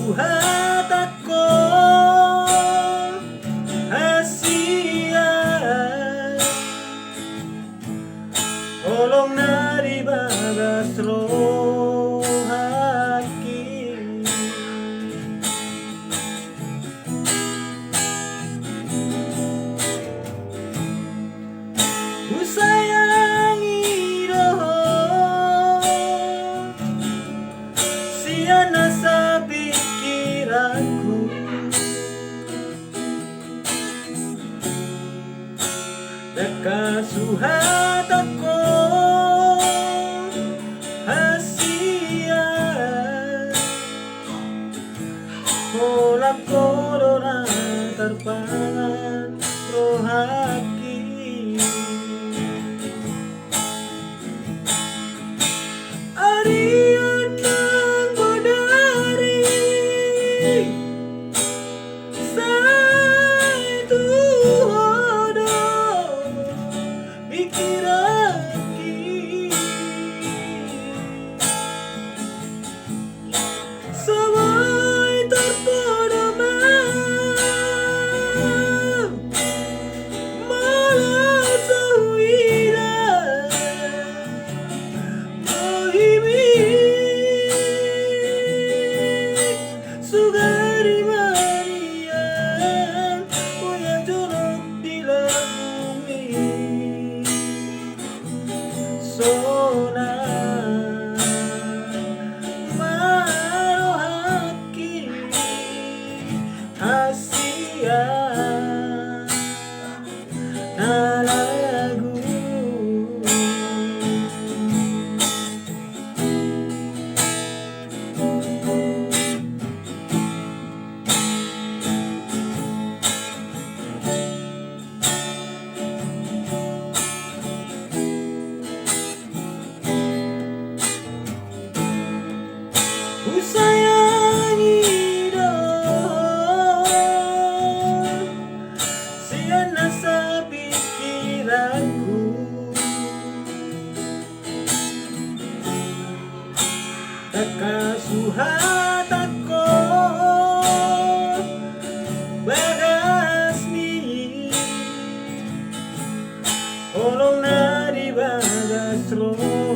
suhat ako Asia Olong nari bagas rohaki Ku sayangi roh Siana sa pikiranku Nakasuhat ako Asia Hola corona terpangan rohaki Arian ng bodari Sa tuhodo Pikiraki Sabay terpodama Malah sawira Sugari Marian Uyang jorok di bumi Sona marohaki Asia na lagu Ku sayangi doh Siana sa pikiranku Nakasuhat ako Bagas ni Olong na di bagas roh